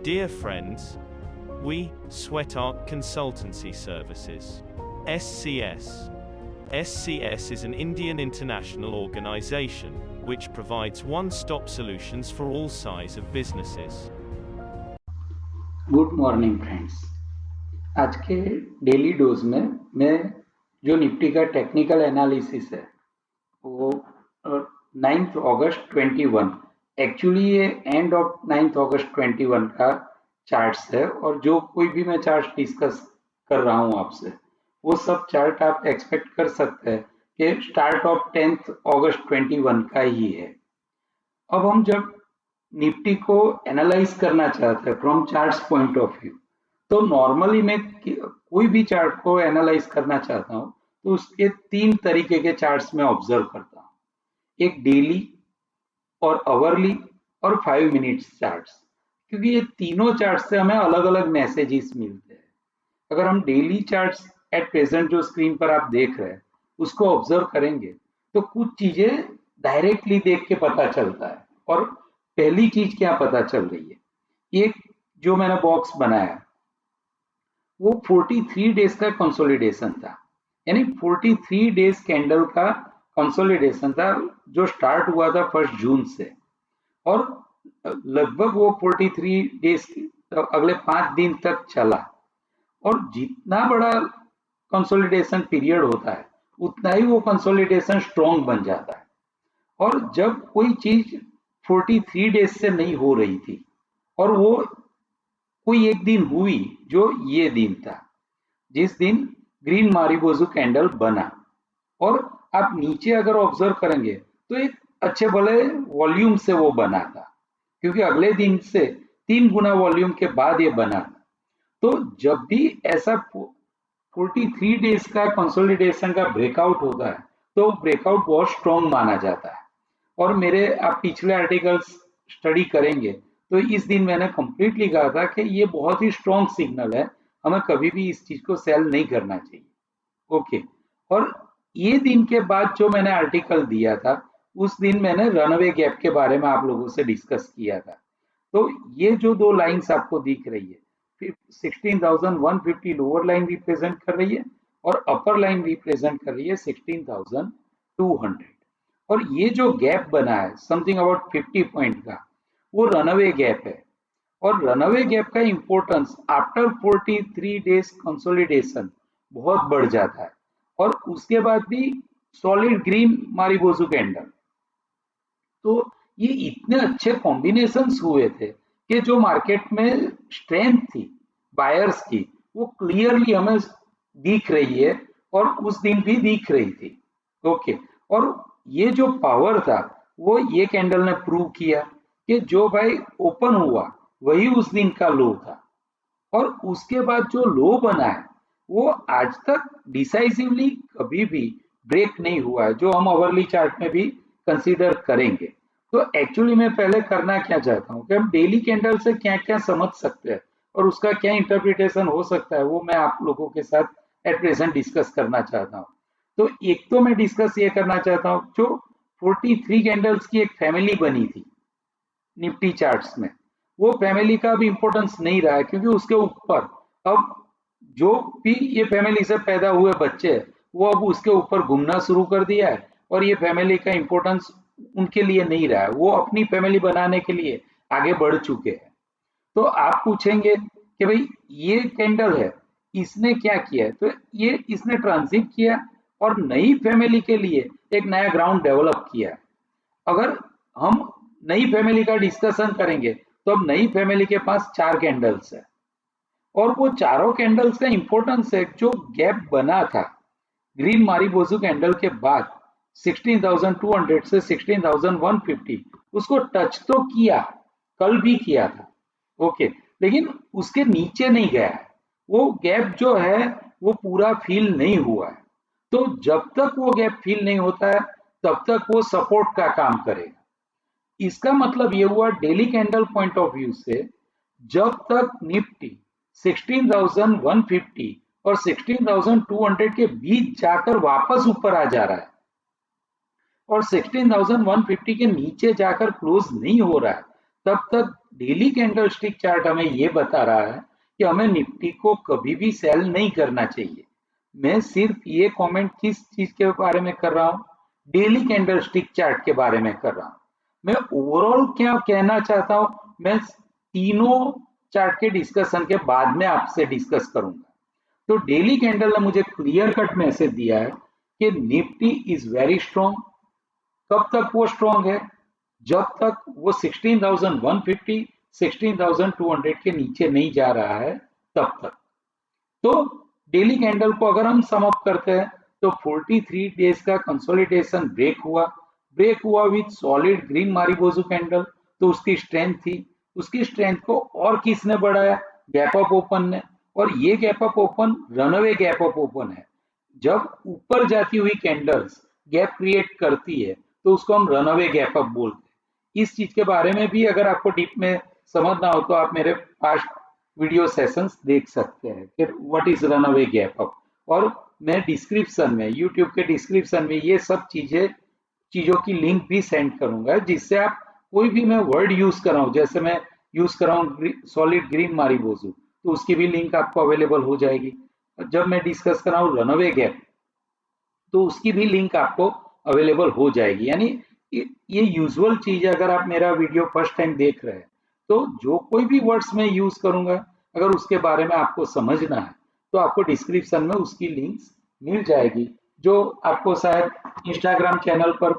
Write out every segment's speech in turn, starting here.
Dear friends, we, Sweatart Consultancy Services, SCS. SCS is an Indian international organization, which provides one-stop solutions for all size of businesses. Good morning friends. आज के daily dose में मैं जो Nifty का technical analysis है वो 9 अगस्त 21, actually ये end of 9 अगस्त 21 का चार्ट्स है, और जो कोई भी मैं चार्ट डिस्कस कर रहा हूँ आपसे वो सब चार्ट आप एक्सपेक्ट कर सकते हैं कि स्टार्ट ऑफ 10 अगस्त 21 का ही है। अब हम जब निफ्टी को एनालाइज करना चाहते हैं from charts point of view, तो नॉर्मली मैं कोई भी चार्ट को एनालाइज करना चाहता हूँ तो उसके 3 तरीके के चार्ट्स में ऑब्जर्व करता हूँ, एक डेली और आवरली और 5 मिनट्स चार्ट्स, क्योंकि ये तीनों चार्ट्स से हमें अलग अलग मैसेजेस मिलते हैं। अगर हम डेली चार्ट्स एट प्रेजेंट जो स्क्रीन पर आप देख रहे हैं उसको ऑब्जर्व करेंगे तो कुछ चीजें डायरेक्टली देख के पता चलता है। और पहली चीज क्या पता चल रही है, एक जो मैंने बॉक्स बनाया वो 43 डेज का कंसोलिडेशन था, यानी 43 डेज कैंडल का कंसोलिडेशन था जो स्टार्ट हुआ था 1 जून से, और लगभग वो 43 डेज अगले 5 दिन तक चला। और जितना बड़ा कंसोलिडेशन पीरियड होता है उतना ही वो कंसोलिडेशन स्ट्रॉन्ग बन जाता है। और जब कोई चीज 43 डेज से नहीं हो रही थी और वो कोई एक दिन हुई, जो ये दिन था जिस दिन ग्रीन मारिबोजू कैंडल बना, और आप नीचे अगर ऑब्जर्व करेंगे तो एक अच्छे भले वॉल्यूम से वो बना था, क्योंकि अगले दिन से 3 गुना वॉल्यूम के बाद ये बना था। तो जब भी ऐसा 43 डेज का कंसोलिडेशन का ब्रेकआउट होता है तो ब्रेकआउट बहुत स्ट्रॉन्ग माना जाता है। और मेरे आप पिछले आर्टिकल्स स्टडी करेंगे तो इस दिन मैंने कंप्लीटली कहा था कि ये बहुत ही स्ट्रॉन्ग सिग्नल है, हमें कभी भी इस चीज को सेल नहीं करना चाहिए। ओके, और ये दिन के बाद जो मैंने आर्टिकल दिया था उस दिन मैंने रनअवे गैप के बारे में आप लोगों से डिस्कस किया था। तो ये जो 2 लाइंस आपको दिख रही है, 16,150 लोअर लाइन रिप्रेजेंट कर रही है और अपर लाइन रिप्रेजेंट कर रही है 16,200। और ये जो गैप बना है समथिंग अबाउट 50 पॉइंट का, वो रनअवे गैप है। और रनअवे गैप का इंपॉर्टेंस आफ्टर 43 डेज कंसोलिडेशन बहुत बढ़ जाता है, और उसके बाद भी सॉलिड ग्रीन मारिबोजू कैंडल। तो ये इतने अच्छे कॉम्बिनेशंस हुए थे कि जो मार्केट में स्ट्रेंथ थी बायर्स की वो क्लियरली हमें दिख रही है, और उस दिन भी दिख रही थी। ओके, और ये जो पावर था वो ये कैंडल ने प्रूव किया कि जो भाई ओपन हुआ वही उस दिन का लो था, और उसके बाद जो लो बना है वो आज तक डिसाइसिवली कभी भी ब्रेक नहीं हुआ है, जो हम अवरली चार्ट में भी कंसीडर करेंगे। तो एक्चुअली मैं पहले करना क्या चाहता हूँ कि हम डेली कैंडल से क्या क्या समझ सकते हैं और उसका क्या इंटरप्रिटेशन हो सकता है, वो मैं आप लोगों के साथ एट प्रेजेंट डिस्कस करना चाहता हूँ। तो एक तो मैं डिस्कस ये करना चाहता हूँ, जो 43 कैंडल्स की एक फैमिली बनी थी निफ्टी चार्ट्स में, वो फैमिली का भी इंपॉर्टेंस नहीं रहा है, क्योंकि उसके ऊपर अब जो भी ये फैमिली से पैदा हुए बच्चे वो अब उसके ऊपर घूमना शुरू कर दिया है, और ये फैमिली का इंपॉर्टेंस उनके लिए नहीं रहा है, वो अपनी फैमिली बनाने के लिए आगे बढ़ चुके हैं। तो आप पूछेंगे कि भाई ये कैंडल है इसने क्या किया है, तो ये इसने ट्रांजिट किया और नई फैमिली के लिए एक नया ग्राउंड डेवलप किया है। अगर हम नई फैमिली का डिस्कशन करेंगे तो अब नई फैमिली के पास 4 कैंडल्स है, और वो चारों कैंडल्स का इंपॉर्टेंस है, जो गैप बना था ग्रीन मारिबोजू कैंडल के बाद 16,200 से 16,150, उसको टच तो किया, कल भी किया था। ओके, लेकिन उसके नीचे नहीं गया है, वो गैप जो है वो पूरा फील नहीं हुआ है। तो जब तक वो गैप फील नहीं होता है तब तक वो सपोर्ट का काम करेगा। इसका मतलब ये हुआ daily candle point of view से, जब तक निफ्टी 16,150 और 16,200 के बीच जाकर वापस ऊपर आ जा रहा है और 16,150 के नीचे जाकर क्लोज नहीं हो रहा है, तब तक डेली कैंडलस्टिक चार्ट हमें ये बता रहा है कि हमें निफ्टी को कभी भी सेल नहीं करना चाहिए। मैं सिर्फ ये कमेंट किस चीज के बारे में कर रहा हूँ, डेली कैंडलस्टिक चार्ट के बारे में कर रहा हूँ। मैं ओवरऑल क्या कहना चाहता हूँ, मैं तीनों चार्ट के डिस्कशन के बाद में आपसे डिस्कस करूंगा। तो डेली कैंडल ने मुझे क्लियर कट मैसेज दिया है कि निफ्टी इज वेरी स्ट्रॉन्ग। कब तक वो स्ट्रॉन्ग है? जब तक वो 16,150 16,200 के नीचे नहीं जा रहा है तब तक। तो डेली कैंडल को अगर हम सम अप करते हैं तो 43 डेज का कंसोलिडेशन ब्रेक हुआ विथ सॉलिड ग्रीन मारिबोजू कैंडल। तो उसकी स्ट्रेंथ थी, उसकी स्ट्रेंथ को और किसने बढ़ाया? गैप अप ओपन ने। और ये gap up open runaway gap up open है। जब ऊपर जाती हुई कैंडल्स गैप क्रिएट करती है तो उसको हम रनअवे गैप अप बोलते हैं। इस चीज के बारे में भी अगर आपको डीप में समझना हो तो आप मेरे पास्ट वीडियो सेशंस देख सकते हैं कि what is runaway gap up. और मैं डिस्क्रिप्शन में, यूट्यूब के डिस्क्रिप्शन में ये सब चीजों की लिंक भी सेंड करूंगा, जिससे आप कोई भी मैं वर्ड यूज कर रहा हूँ, जैसे मैं यूज कर रहा हूँ सॉलिड ग्रीन मारिबोजू, तो उसकी भी लिंक आपको अवेलेबल हो जाएगी। जब मैं डिस्कस कर रहा हूँ रनअवे गैप, तो उसकी भी लिंक आपको अवेलेबल हो जाएगी। यानी ये यूजुअल चीज है। अगर आप मेरा वीडियो फर्स्ट टाइम देख रहे हैं तो जो कोई भी वर्ड्स मैं यूज करूंगा, अगर उसके बारे में आपको समझना है तो आपको डिस्क्रिप्शन में उसकी लिंक्स मिल जाएगी, जो आपको शायद इंस्टाग्राम चैनल पर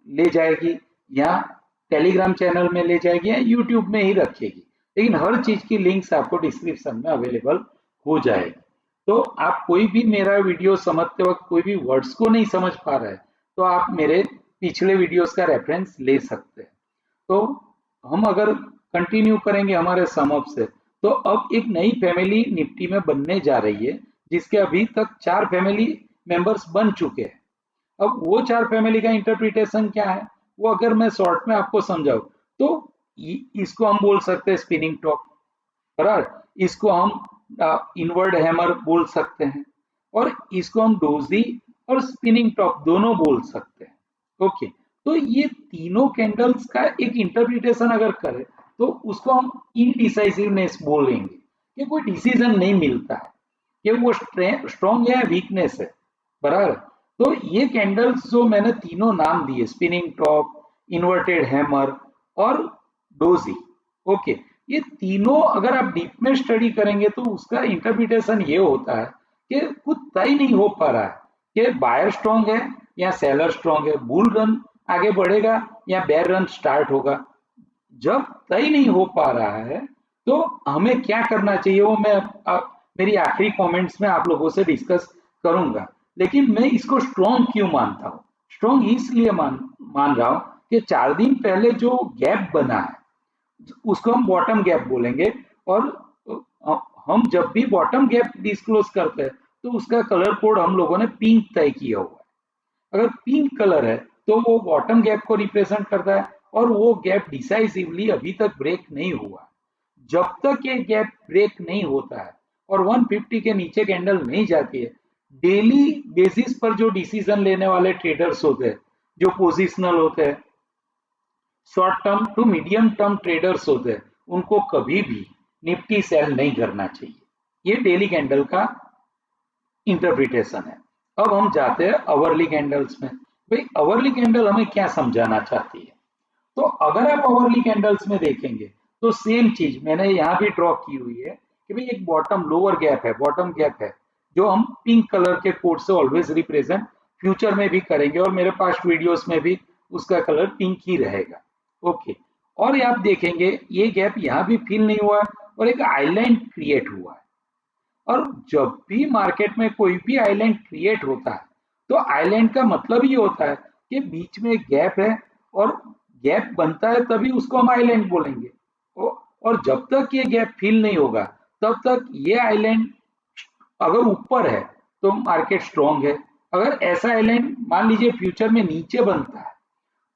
ले जाएगी या टेलीग्राम चैनल में ले जाएगी या यूट्यूब में ही रखेगी। लेकिन हर चीज की लिंक्स आपको डिस्क्रिप्शन में अवेलेबल हो जाएगी। तो आप कोई भी मेरा वीडियो समझते वक्त कोई भी वर्ड्स को नहीं समझ पा रहे हैं तो आप मेरे पिछले वीडियोस का रेफरेंस ले सकते हैं। तो हम अगर कंटिन्यू करेंगे हमारे सम अप से, तो अब एक नई फैमिली निफ्टी में बनने जा रही है, जिसके अभी तक 4 फैमिली मेंबर्स बन चुके हैं। अब वो 4 फैमिली का इंटरप्रिटेशन क्या है, वो अगर मैं शॉर्ट में आपको समझाऊं तो इसको हम बोल सकते हैं स्पिनिंग टॉप, बराबर। इसको हम इनवर्ड हैमर बोल सकते हैं, और इसको हम डोजी और स्पिनिंग टॉप दोनों बोल सकते हैं। ओके, तो ये तीनों कैंडल्स का एक इंटरप्रिटेशन अगर करें तो उसको हम इनडिसाइसिवनेस बोलेंगे, कि कोई डिसीजन नहीं मिलता है कि वो स्ट्रॉन्ग है वीकनेस है, बराबर। तो ये कैंडल्स जो मैंने तीनों नाम दिए, स्पिनिंग टॉप, इन्वर्टेड हैमर और डोजी, ओके, ये तीनों अगर आप डीप में स्टडी करेंगे तो उसका इंटरप्रिटेशन ये होता है कि कुछ तय नहीं हो पा रहा है कि बायर स्ट्रॉन्ग है या सेलर स्ट्रॉन्ग है, बुल रन आगे बढ़ेगा या बेयर रन स्टार्ट होगा। जब तय नहीं हो पा रहा है तो हमें क्या करना चाहिए, वो मैं मेरी आखिरी कमेंट्स में आप लोगों से डिस्कस करूंगा। लेकिन मैं इसको स्ट्रॉन्ग क्यों मानता हूँ? स्ट्रॉन्ग इसलिए मान रहा हूँ कि 4 दिन पहले जो गैप बना है उसको हम बॉटम गैप बोलेंगे। और हम जब भी बॉटम गैप डिस्क्लोज करते हैं तो उसका कलर कोड हम लोगों ने पिंक तय किया हुआ है। अगर पिंक कलर है तो वो बॉटम गैप को रिप्रेजेंट करता है, और वो गैप डिसाइसिवली अभी तक ब्रेक नहीं हुआ। जब तक ये गैप ब्रेक नहीं होता है और 150 के नीचे कैंडल नहीं जाती है, डेली बेसिस पर जो डिसीजन लेने वाले ट्रेडर्स होते हैं, जो पोजिशनल होते हैं, short term to medium term traders होते हैं, उनको कभी भी निफ्टी सेल नहीं करना चाहिए। ये डेली कैंडल का इंटरप्रिटेशन है। अब हम जाते हैं अवरली कैंडल्स में। भाई अवरली कैंडल हमें क्या समझाना चाहती है? तो अगर आप अवरली कैंडल्स में देखेंगे तो सेम चीज मैंने यहाँ भी ड्रॉ की हुई है कि भाई एक बॉटम लोअर गैप है, बॉटम गैप है, जो हम पिंक कलर के कोड से ऑलवेज रिप्रेजेंट फ्यूचर में भी करेंगे, और मेरे पास वीडियोस में भी उसका कलर पिंक ही रहेगा। ओके, और आप देखेंगे ये गैप यहाँ भी फिल नहीं हुआ और एक आइलैंड क्रिएट हुआ है। और जब भी मार्केट में कोई भी आइलैंड क्रिएट होता है तो आइलैंड का मतलब ये होता है कि बीच में एक गैप है, और गैप बनता है तभी उसको हम आइलैंड बोलेंगे। और जब तक ये गैप फिल नहीं होगा तब तक ये आइलैंड अगर ऊपर है तो मार्केट स्ट्रॉन्ग है, अगर ऐसा आइलैंड मान लीजिए फ्यूचर में नीचे बनता है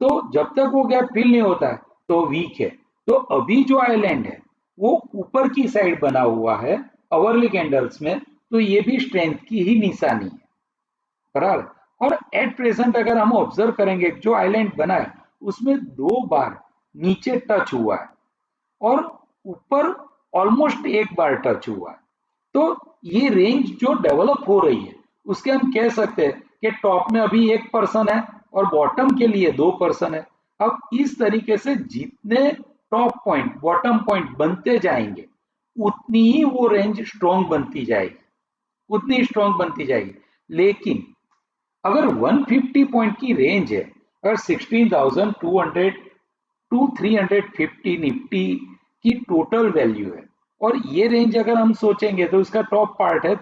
तो जब तक वो गैप फिल नहीं होता है तो वीक है। तो अभी जो आइलैंड है वो ऊपर की साइड बना हुआ है अवरली कैंडल्स में, तो ये भी स्ट्रेंथ की ही निशानी है, बराबर। और एट प्रेजेंट अगर हम ऑब्जर्व करेंगे जो आइलैंड बना है उसमें 2 बार नीचे टच हुआ है, और ऊपर ऑलमोस्ट एक बार टच हुआ है। तो ये रेंज जो डेवलप हो रही है उसके हम कह सकते हैं कि टॉप में अभी 1% है और बॉटम के लिए 2% है। अब इस तरीके से जितने टॉप पॉइंट बॉटम पॉइंट बनते जाएंगे उतनी ही वो रेंज स्ट्रॉन्ग बनती जाएगी, उतनी स्ट्रॉन्ग बनती जाएगी। लेकिन अगर 150 पॉइंट की रेंज है, अगर 16,200 टू 350 निफ्टी की टोटल वैल्यू है और ये रेंज अगर हम सोचेंगे तो इसका टॉप पार्ट है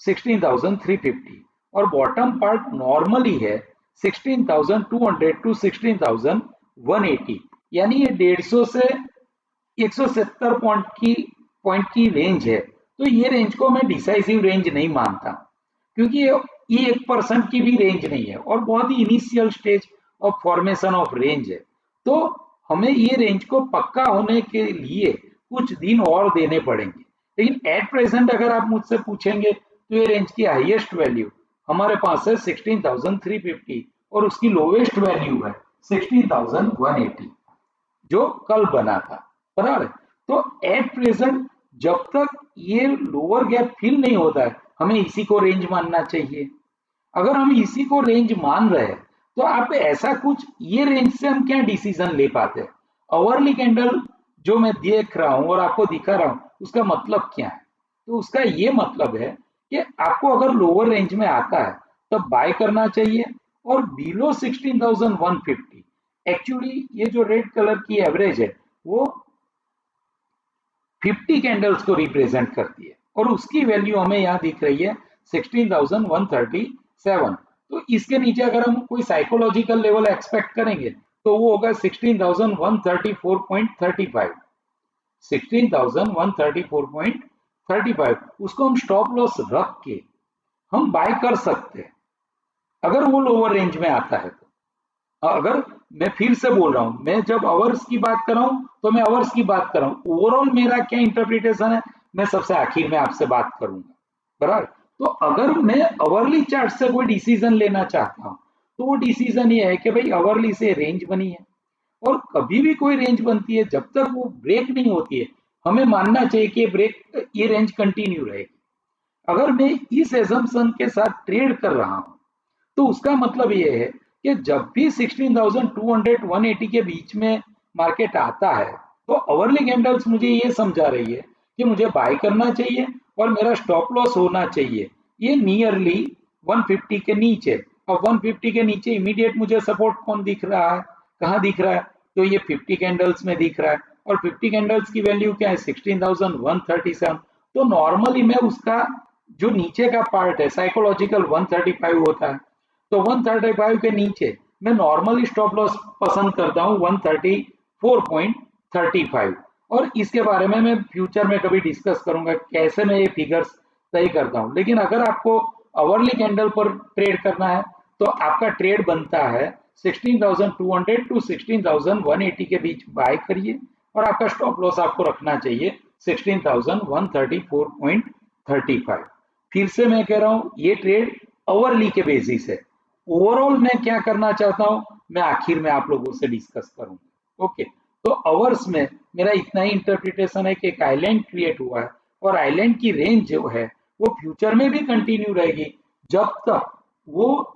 16,350 और बॉटम पार्ट नॉर्मली है 16,200 टू 16,180, यानी ये 150 से 170 पॉइंट की रेंज है। तो ये रेंज को मैं डिसाइसिव रेंज नहीं मानता, क्योंकि ये 1% की भी रेंज नहीं है और बहुत ही initial stage of formation of range है। तो हमें ये रेंज को पक्का होने के लिए कुछ दिन और देने पड़ेंगे। लेकिन एट प्रेजेंट अगर आप मुझसे पूछेंगे तो ये रेंज की हाईएस्ट वैल्यू हमारे पास है 16,350 और उसकी लोवेस्ट वैल्यू है 16,180 जो कल बना था, बराबर। तो एट प्रेजेंट जब तक ये लोअर गैप फिल नहीं होता है हमें इसी को रेंज मानना चाहिए। अगर हम इसी को रेंज मान रहे हैं तो आप ऐसा कुछ ये रेंज से हम क्या डिसीजन ले पाते हैं? अवरली कैंडल जो मैं देख रहा हूं और आपको दिखा रहा हूं उसका मतलब क्या है? तो उसका ये मतलब है कि आपको अगर लोअर रेंज में आता है तब बाय करना चाहिए और बिलो 16,150 एक्चुअली ये जो रेड कलर की एवरेज है वो 50 कैंडल्स को रिप्रेजेंट करती है और उसकी वैल्यू हमें यहाँ दिख रही है 16,137। तो इसके नीचे अगर हम कोई साइकोलॉजिकल लेवल एक्सपेक्ट करेंगे तो वो होगा 16,134.35, 16,134.35। उसको हम स्टॉप लॉस रख के हम बाय कर सकते हैं अगर वो लोअर रेंज में आता है तो। अगर मैं फिर से बोल रहा हूं, मैं जब अवर्स की बात कर रहा हूं तो मैं अवर्स की बात कर रहा हूं, ओवरऑल मेरा क्या इंटरप्रिटेशन है मैं सबसे आखिर में आपसे बात करूंगा, बराबर। तो अगर मैं अवरली चार्ट से कोई डिसीजन लेना चाहता हूं तो वो डिसीजन ये है कि भाई अवरली से रेंज बनी है और कभी भी कोई रेंज बनती है जब तक वो ब्रेक नहीं होती है हमें मानना चाहिए कि ये रेंज कंटिन्यू रहेगी। अगर मैं इस एजम्पशन के साथ ट्रेड कर रहा हूं तो उसका मतलब ये है कि जब भी 16,200 180 के बीच में मार्केट आता है तो अवरली कैंडल्स मुझे ये समझा रही है कि मुझे बाय करना चाहिए और मेरा स्टॉप लॉस होना चाहिए ये नियरली 150 के नीचे। अब 150 के नीचे इमीडिएट मुझे सपोर्ट कौन दिख रहा है, कहाँ दिख रहा है? तो ये 50 कैंडल्स में दिख रहा है और 50 कैंडल्स की वैल्यू क्या है 16,137। तो नॉर्मली मैं उसका जो नीचे का पार्ट है साइकोलॉजिकल 135 होता है, तो 135 के नीचे मैं नॉर्मली स्टॉप लॉस पसंद करता हूँ 134.35। और इसके बारे में मैं फ्यूचर में कभी डिस्कस करूंगा कैसे मैं ये फिगर्स तय करता हूँ। लेकिन अगर आपको अवरली कैंडल पर ट्रेड करना है तो आपका ट्रेड बनता है 16,200 टू 16,180 के बीच बाय करिए और आपका स्टॉप लॉस आपको रखना चाहिए 16,134.35। फिर से मैं कह रहा हूं ये ट्रेड अवरली के बेसिस है। ओवरऑल मैं क्या करना चाहता हूं मैं आखिर में आप लोगों से डिस्कस करूंगा। ओके, तो अवर्स में मेरा इतना ही इंटरप्रिटेशन है कि एक आइलैंड क्रिएट हुआ है और आइलैंड की रेंज जो है वो फ्यूचर में भी कंटिन्यू रहेगी जब तक वो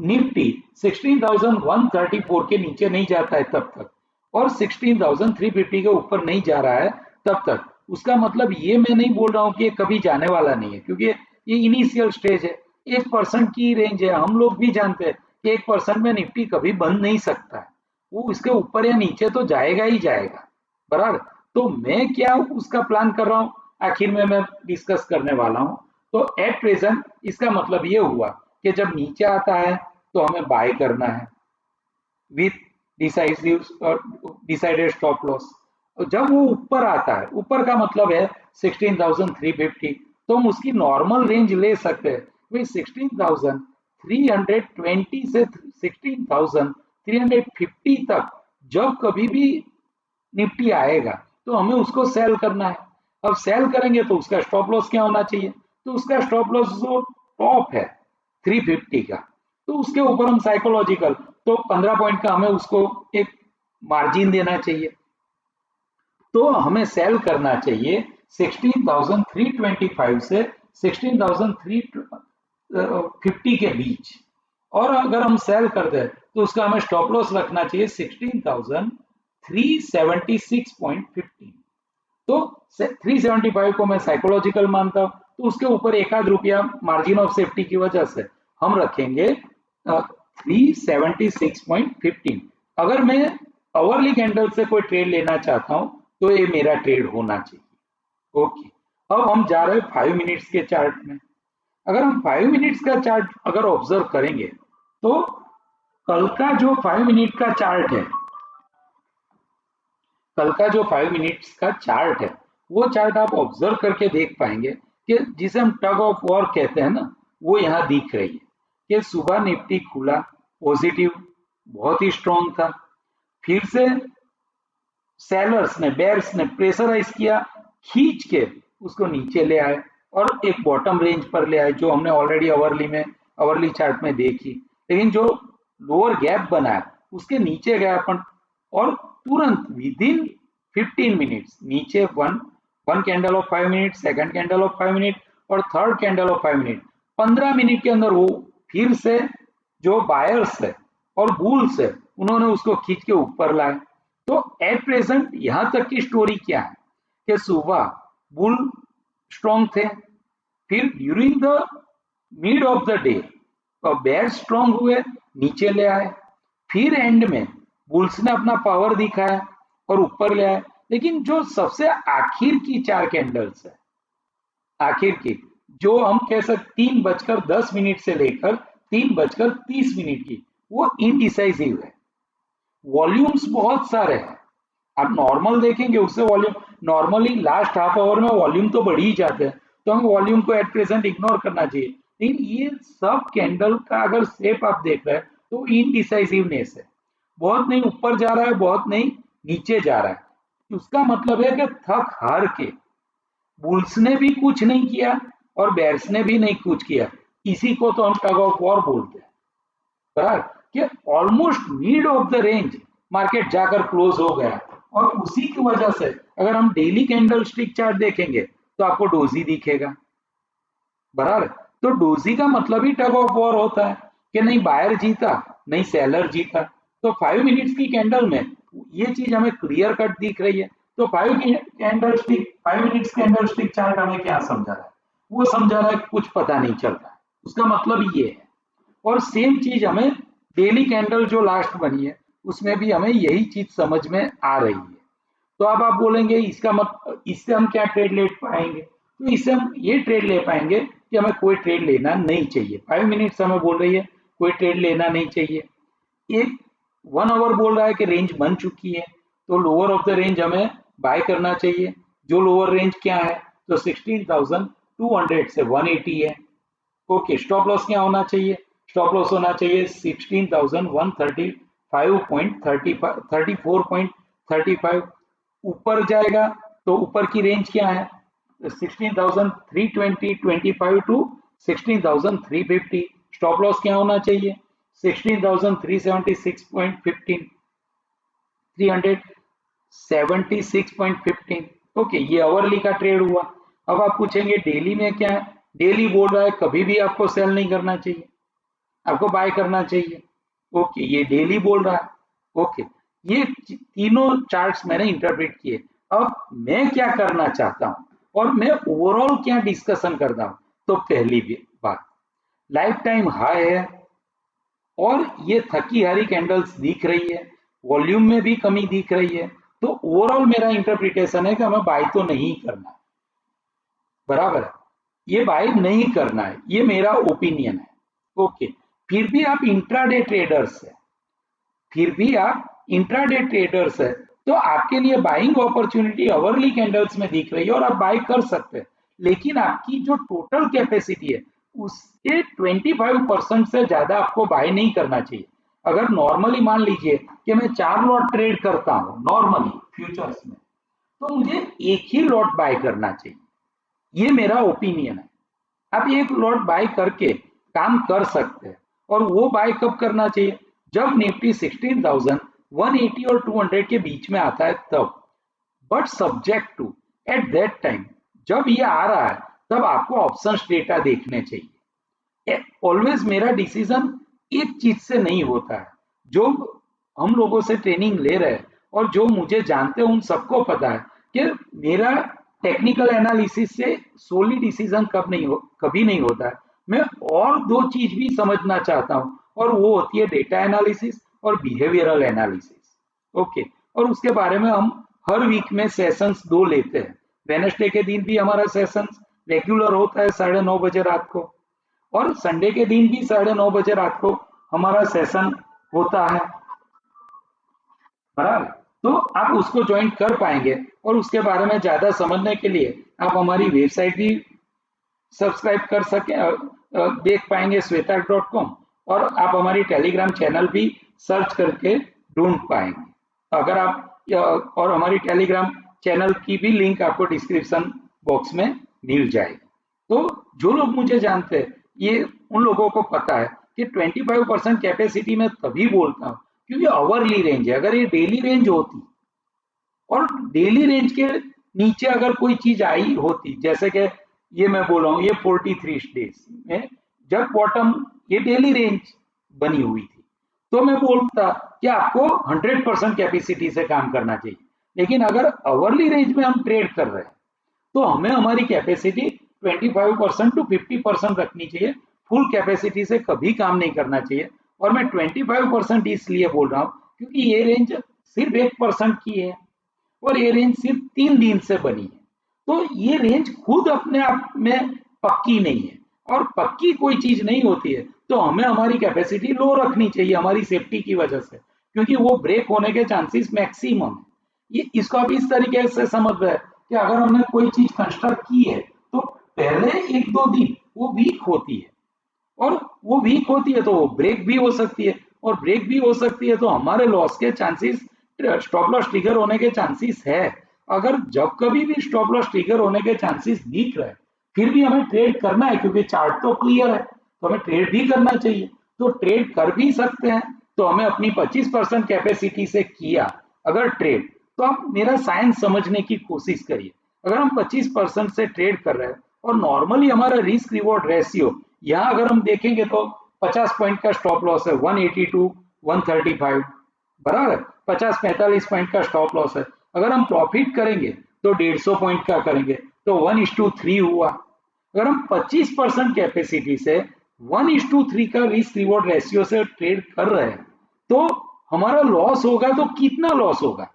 निफ्टी 16,134 के नीचे नहीं जाता है तब तक और 16,350 के ऊपर नहीं जा रहा है तब तक। उसका मतलब ये मैं नहीं बोल रहा हूं कि ये कभी जाने वाला नहीं है, क्योंकि ये इनिशियल स्टेज है, 1% की रेंज है। हम लोग भी जानते हैं कि 1% में निफ्टी कभी बंद नहीं सकता है, वो इसके ऊपर या नीचे तो जाएगा ही जाएगा, बराबर। तो मैं क्या उसका प्लान कर रहा हूँ आखिर में मैं डिस्कस करने वाला हूँ। तो एट प्रेजेंट इसका मतलब ये हुआ कि जब नीचे आता है तो हमें बाय करना है विथ डिसाइसिव और डिसाइडेड स्टॉप लॉस। जब वो ऊपर आता है, ऊपर का मतलब है 16,350, तो हम उसकी नॉर्मल रेंज ले सकते हैं भाई 16,320 से 16,350 तक। जब कभी भी निफ्टी आएगा तो हमें उसको सेल करना है। अब सेल करेंगे तो उसका स्टॉप लॉस क्या होना चाहिए? तो उसका स्टॉप लॉस जो टॉप है 350 का, तो उसके ऊपर हम साइकोलॉजिकल तो 15 पॉइंट का हमें उसको एक मार्जिन देना चाहिए। तो हमें सेल करना चाहिए 16,325 से 16,350 के बीच। और अगर हम सेल कर दे तो उसका हमें स्टॉप लॉस रखना चाहिए 16,376.15। तो 375 को मैं साइकोलॉजिकल मानता हूं, तो उसके ऊपर एक आध रुपया मार्जिन ऑफ सेफ्टी की वजह से हम रखेंगे 376.15। अगर मैं आवरली कैंडल से कोई ट्रेड लेना चाहता हूं तो ये मेरा ट्रेड होना चाहिए। ओके, अब हम जा रहे हैं 5 मिनट्स के चार्ट में। अगर हम 5 मिनट्स का चार्ट अगर ऑब्जर्व करेंगे तो कल का जो 5 मिनट का चार्ट है, कल का जो 5 मिनट्स का चार्ट है, वो चार्ट आप ऑब्जर्व करके देख पाएंगे कि जिसे हम टग ऑफ वॉर कहते हैं ना, वो यहाँ दिख रही है कि सुबह निफ्टी खुला पॉजिटिव, बहुत ही स्ट्रॉन्ग था, फिर से सेलर्स ने, बेयर्स ने प्रेशराइज किया, खींच के उसको नीचे ले आए और एक बॉटम रेंज पर ले आए, जो हमने ऑलरेडी अवरली चार्ट में देखी। लेकिन जो लोअर गैप बना है उसके नीचे गया अपन, और तुरंत विद इन 15 मिनट्स नीचे one candle of 5 minute, second candle of 5 minute और third candle of 5 minute, 15 minute के अंदर वो फिर से जो बायर्स है और बुल्स है उन्होंने उसको खींच के ऊपर लाए। तो एट प्रेजेंट यहां तक की स्टोरी क्या है कि सुबह बुल स्ट्रॉन्ग थे, फिर during the mid of the day bear strong हुए, नीचे ले आए, फिर एंड में बुल्स ने अपना पावर दिखाया और ऊपर ले आए। लेकिन जो सबसे आखिर की 4 कैंडल्स है, आखिर की जो हम कह सकते 3:10 से लेकर 3:30 की, वो इनडिसाइसिव है। वॉल्यूम्स बहुत सारे हैं, आप नॉर्मल देखेंगे उससे volume, normally last half hour में वॉल्यूम तो बढ़ ही जाते हैं, तो हमें वॉल्यूम को एट प्रेजेंट इग्नोर करना चाहिए। लेकिन ये सब कैंडल का अगर शेप आप देख रहे हैं तो इनडिसाइसिवनेस है, बहुत नहीं ऊपर जा रहा है, बहुत नहीं नीचे जा रहा है। उसका मतलब है कि थक हार के बुल्स ने भी कुछ नहीं किया और बेयर्स ने भी नहीं कुछ किया, इसी को तो हम टग ऑफ वॉर बोलते हैं। बराबर कि almost mid of the range market जाकर क्लोज हो गया, और उसी की वजह से अगर हम डेली कैंडल स्टिक चार्ट देखेंगे तो आपको डोजी दिखेगा। बराबर, तो डोजी का मतलब ही टग ऑफ वॉर होता है कि नहीं बायर जीता नहीं सेलर जीता। तो 5 मिनट्स की कैंडल में ये चीज हमें क्लियर कट दिख रही है। तो 5 मिनट्स कैंडल स्टिक चार्ट हमें क्या समझा रहा है, वो समझा रहा है कुछ पता नहीं चल रहा है, उसका मतलब ये है। और सेम चीज हमें डेली कैंडल जो लास्ट बनी है उसमें भी हमें यही चीज समझ में आ रही है। तो अब आप बोलेंगे इसका मतलब इससे हम क्या ट्रेड ले पाएंगे, तो इससे हम ये ट्रेड ले पाएंगे कि हमें कोई ट्रेड लेना नहीं चाहिए। 5 मिनट्स हमें बोल रही है कोई ट्रेड लेना नहीं चाहिए। एक 1 आवर बोल रहा है कि रेंज बन चुकी है, तो लोअर ऑफ द रेंज हमें बाय करना चाहिए। जो लोअर रेंज क्या है, तो 16,200 से 180 है। ओके, स्टॉप लॉस क्या होना चाहिए, स्टॉप लॉस होना चाहिए 16,134.35। ऊपर जाएगा तो ऊपर की रेंज क्या है, 16,320.25 टू 16,350। स्टॉप लॉस क्या होना चाहिए, 16,376.15, 376.15। ओके, ये आवरली का ट्रेड हुआ। अब आप पूछेंगे डेली में क्या है, डेली बोल रहा है कभी भी आपको सेल नहीं करना चाहिए, आपको बाय करना चाहिए। ओके, ये डेली बोल रहा है। ओके, ये तीनों चार्ट्स मैंने इंटरप्रेट किए। अब मैं क्या करना चाहता हूं और मैं ओवरऑल क्या डिस्कशन करता हूं, तो पहली बात लाइफ टाइम हाई है और ये थकी हारी कैंडल्स दिख रही है, वॉल्यूम में भी कमी दिख रही है, तो ओवरऑल मेरा इंटरप्रिटेशन है कि हमें बाय तो नहीं करना है। बराबर है, ये बाय नहीं करना है, ये मेरा ओपिनियन है। ओके, फिर भी आप इंट्राडे ट्रेडर्स है, फिर भी आप इंट्राडे ट्रेडर्स है, तो आपके लिए बाइंग अपॉर्चुनिटी अवरली कैंडल्स में दिख रही है और आप बाय कर सकते हैं। लेकिन आपकी जो टोटल कैपेसिटी है उसके 25% से ज्यादा आपको बाय नहीं करना चाहिए। अगर नॉर्मली मान लीजिए कि मैं 4 लॉट ट्रेड करता हूं नॉर्मली फ्यूचर्स में, तो मुझे एक ही लॉट बाय करना चाहिए, ये मेरा ओपिनियन है। आप एक लॉट बाय करके काम कर सकते हैं, और वो बाय कब करना चाहिए, जब निफ्टी 16,180 और 200 के बीच में आता है तब। But subject to at that time, जब ये आ रहा है तब आपको ऑप्शंस डेटा देखने चाहिए। ऑलवेज मेरा डिसीजन एक चीज से नहीं होता है। जो हम लोगों से ट्रेनिंग ले रहे हैं और जो मुझे जानते हैं उन सबको पता है कि मेरा टेक्निकल एनालिसिस से सोली डिसीजन कभी नहीं होता है। मैं और दो चीज भी समझना चाहता हूँ, और वो होती है डेटा एनालिसिस और बिहेवियरल एनालिसिस। ओके, और उसके बारे में हम हर वीक में सेशंस 2 लेते हैं। वेडनेसडे के दिन भी हमारा सेशन रेगुलर होता है 9:30 बजे रात को, और संडे के दिन भी 9:30 बजे रात को हमारा सेशन होता है। बराबर, तो आप उसको ज्वाइन कर पाएंगे, और उसके बारे में ज्यादा समझने के लिए आप हमारी वेबसाइट भी सब्सक्राइब कर सके, देख पाएंगे श्वेता.com, और आप हमारी टेलीग्राम चैनल भी सर्च करके ढूंढ पाएंगे। अगर आप और हमारी टेलीग्राम चैनल की भी लिंक आपको डिस्क्रिप्शन बॉक्स में मिल जाएगी। तो जो लोग मुझे जानते हैं, ये उन लोगों को पता है कि 25% कैपेसिटी में तभी बोलता हूँ क्योंकि आवरली रेंज है। अगर ये डेली रेंज होती और डेली रेंज के नीचे अगर कोई चीज आई होती, जैसे कि ये मैं बोल रहा हूँ, ये 43 डेज में जब बॉटम ये डेली रेंज बनी हुई थी, तो मैं बोलता कि आपको 100% कैपेसिटी से काम करना चाहिए। लेकिन अगर आवरली रेंज में हम ट्रेड कर रहे हैं तो हमें हमारी कैपेसिटी 25% टू 50% रखनी चाहिए। फुल कैपेसिटी से कभी काम नहीं करना चाहिए। और मैं 25% इसलिए बोल रहा हूँ क्योंकि ये रेंज सिर्फ 1% की है, और ये रेंज सिर्फ 3 दिन से बनी है। तो ये रेंज खुद अपने आप में पक्की नहीं है, और पक्की कोई चीज नहीं होती है तो हमें हमारी कैपेसिटी लो रखनी चाहिए हमारी सेफ्टी की वजह से, क्योंकि वो ब्रेक होने के चांसेस मैक्सिमम है। ये इसको आप इस तरीके से समझ रहे हैं कि अगर हमने कोई चीज कंस्ट्रक्ट की है तो पहले 1-2 दिन वो वीक होती है, और वो वीक होती है तो वो ब्रेक भी हो सकती है, और ब्रेक भी हो सकती है तो हमारे लॉस के चांसेस, स्टॉप लॉस ट्रिगर होने के चांसेस है। अगर जब कभी भी स्टॉप लॉस ट्रिगर होने के चांसेस दिख रहे हैं फिर भी हमें ट्रेड करना है, क्योंकि चार्ट तो क्लियर है, तो हमें ट्रेड भी करना चाहिए। तो ट्रेड कर भी सकते हैं, तो हमें अपनी 25% कैपेसिटी से किया अगर ट्रेड, तो आप मेरा साइंस समझने की कोशिश करिए। अगर हम 25% से ट्रेड कर रहे हैं और नॉर्मली हमारा रिस्क रिवॉर्ड रेशियो यहाँ अगर हम देखेंगे तो 50 पॉइंट का स्टॉप लॉस है, 182 135, बराबर। 50-45 पॉइंट का स्टॉप लॉस है। अगर हम प्रॉफिट करेंगे तो 150 पॉइंट का करेंगे, तो 1:3 हुआ। अगर हम 25% कैपेसिटी से 1:3 का रिस्क रिवॉर्ड रेशियो से ट्रेड कर रहे हैं तो हमारा लॉस होगा तो कितना लॉस होगा?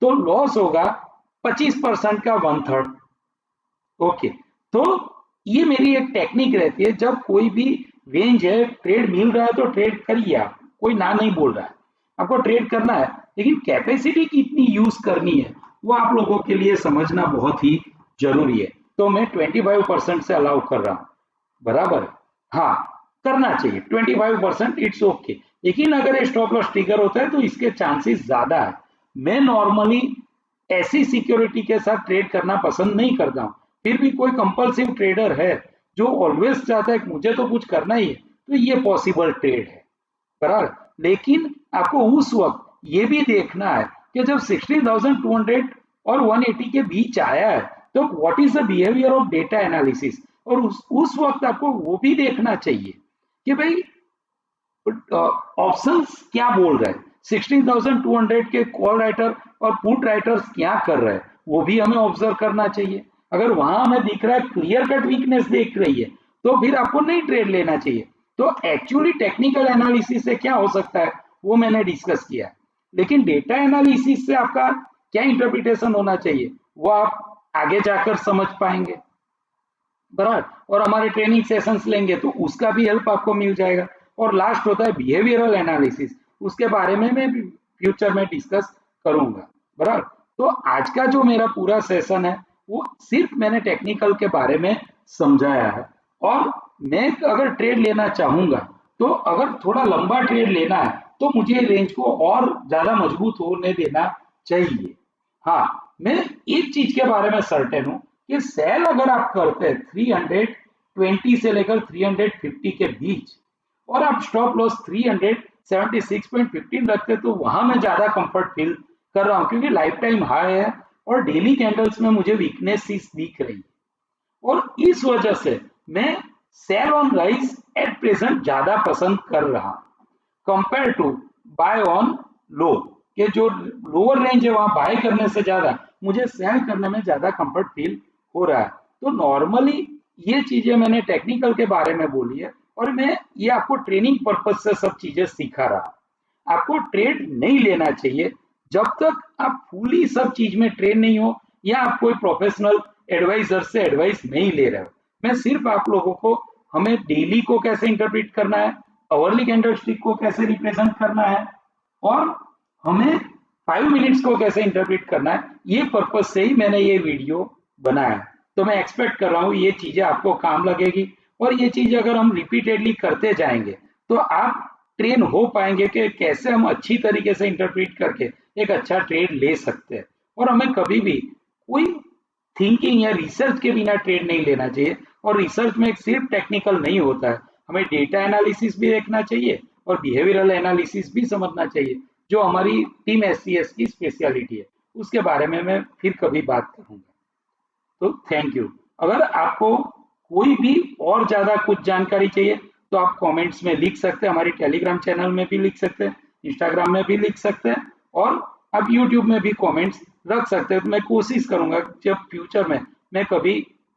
तो लॉस होगा 25% का 1/3। ओके, तो ये मेरी एक टेक्निक रहती है। जब कोई भी रेंज है, ट्रेड मिल रहा है तो ट्रेड करिए, आप कोई ना नहीं बोल रहा है, आपको ट्रेड करना है, लेकिन कैपेसिटी कितनी यूज करनी है वो आप लोगों के लिए समझना बहुत ही जरूरी है। तो मैं 25% से अलाउ कर रहा हूँ, बराबर। हाँ, करना चाहिए 25%, इट्स ओके। लेकिन अगर ये स्टॉप लॉस ट्रिगर होता है तो इसके चांसेस ज्यादा है। मैं नॉर्मली ऐसी सिक्योरिटी के साथ ट्रेड करना पसंद नहीं करता हूँ। फिर भी कोई कंपल्सिव ट्रेडर है जो ऑलवेज चाहता है कि मुझे तो कुछ करना ही है, तो ये पॉसिबल ट्रेड है, बराबर। लेकिन आपको उस वक्त ये भी देखना है कि जब 16,200 और 180 के बीच आया है तो what is the behaviour of data analysis, और उस वक्त आपको वो भी देखना चाहिए कि भाई ऑप्शंस क्या बोल रहे हैं, 16,200 के कॉल राइटर और पुट राइटर्स क्या कर रहे हैं वो भी हमें ऑब्जर्व करना चाहिए। अगर वहां हमें दिख रहा है क्लियर कट वीकनेस देख रही है तो फिर आपको नहीं ट्रेड लेना चाहिए। तो एक्चुअली टेक्निकल एनालिसिस से क्या हो सकता है वो मैंने डिस्कस किया, लेकिन डेटा एनालिसिस से आपका क्या इंटरप्रिटेशन होना चाहिए वो आप आगे जाकर समझ पाएंगे, बराबर। और हमारे ट्रेनिंग सेशंस लेंगे तो उसका भी हेल्प आपको मिल जाएगा। और लास्ट होता है बिहेवियरल एनालिसिस, उसके बारे में मैं फ्यूचर में डिस्कस करूंगा, बराबर। तो आज का जो मेरा पूरा सेशन है वो सिर्फ मैंने टेक्निकल के बारे में समझाया है। और मैं अगर ट्रेड लेना चाहूंगा तो अगर थोड़ा लंबा ट्रेड लेना है तो मुझे रेंज को और ज्यादा मजबूत होने देना चाहिए। हाँ, मैं एक चीज के बारे में सर्टेन हूं कि सेल अगर आप करते हैं 320 से लेकर 350 के बीच और आप स्टॉप लॉस 376.15 रखते तो वहां मैं ज्यादा कंफर्ट फील कर रहा हूं, क्योंकि लाइफ टाइम हाई है और डेली कैंडल्स में मुझे वीकनेसेस दिख रही है, और इस वजह से मैं sell on rise at present ज्यादा पसंद कर रहा compare to buy on low, के जो लोअर रेंज है वहां बाय करने से ज्यादा मुझे सेल करने में ज्यादा कंफर्ट फील हो रहा है। तो नॉर्मली ये चीजें मैंने टेक्निकल के बारे में बोली है, और मैं ये आपको ट्रेनिंग पर्पज से सब चीजें सिखा रहा। आपको ट्रेड नहीं लेना चाहिए जब तक आप फुली सब चीज में ट्रेन नहीं हो, या आप कोई प्रोफेशनल एडवाइजर से एडवाइस नहीं ले रहे हो। मैं सिर्फ आप लोगों को हमें डेली को कैसे इंटरप्रेट करना है, आवरली कैंडलस्टिक को कैसे रिप्रेजेंट करना है, और हमें 5 मिनट्स को कैसे इंटरप्रेट करना है, ये पर्पज से ही मैंने ये वीडियो बनाया। तो मैं एक्सपेक्ट कर रहा हूँ ये चीजें आपको काम लगेगी, और ये चीजें अगर हम रिपीटेडली करते जाएंगे तो आप ट्रेन हो पाएंगे कि कैसे हम अच्छी तरीके से इंटरप्रेट करके एक अच्छा ट्रेड ले सकते हैं। और हमें कभी भी कोई थिंकिंग या रिसर्च के बिना ट्रेड नहीं लेना चाहिए, और रिसर्च में सिर्फ टेक्निकल नहीं होता है, हमें डेटा एनालिसिस भी देखना चाहिए और बिहेवियरल एनालिसिस भी समझना चाहिए, जो हमारी टीम एससीएस की स्पेशलिटी है। उसके बारे में मैं फिर कभी बात करूंगा। तो थैंक यू। अगर आपको कोई भी और ज्यादा कुछ जानकारी चाहिए तो आप कमेंट्स में लिख सकते हैं, हमारी टेलीग्राम चैनल में भी लिख सकते हैं, इंस्टाग्राम में भी लिख सकते हैं, और आप यूट्यूब में भी कमेंट्स रख सकते हैं। तो मैं कोशिश करूंगा जब फ्यूचर में मैं कभी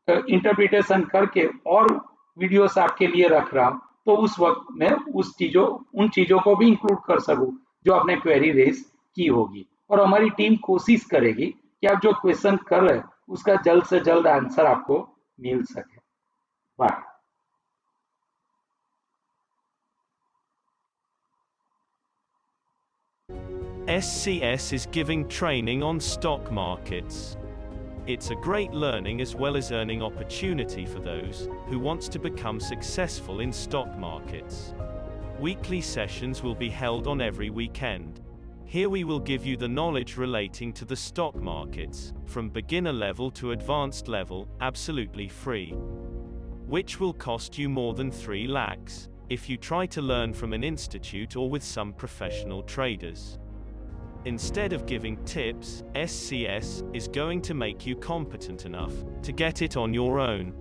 इंटरप्रिटेशन करके और वीडियोस आपके लिए रख रहा हूं, तो उस वक्त मैं उन चीजों को भी इंक्लूड कर सकूं जो आपने क्वेरी रेज की होगी, और हमारी टीम कोशिश करेगी कि आप जो क्वेश्चन कर रहे हैं उसका जल्द से जल्द आंसर आपको मिल सके। Bye. SCS is giving training on stock markets. It's a great learning as well as earning opportunity for those who wants to become successful in stock markets. Weekly sessions will be held on every weekend. Here we will give you the knowledge relating to the stock markets, from beginner level to advanced level, absolutely free. Which will cost you more than 3 lakhs, if you try to learn from an institute or with some professional traders. Instead of giving tips, SCS is going to make you competent enough to get it on your own.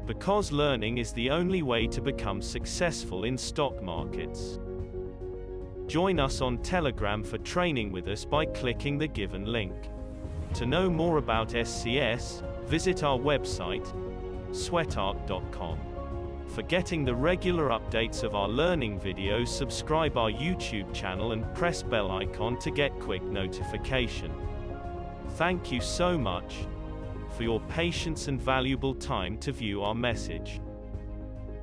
Because learning is the only way to become successful in stock markets. Join us on Telegram for training with us by clicking the given link. To know more about SCS, visit our website, sweatarc.com. For getting the regular updates of our learning videos, subscribe our YouTube channel and press bell icon to get quick notification. Thank you so much for your patience and valuable time to view our message.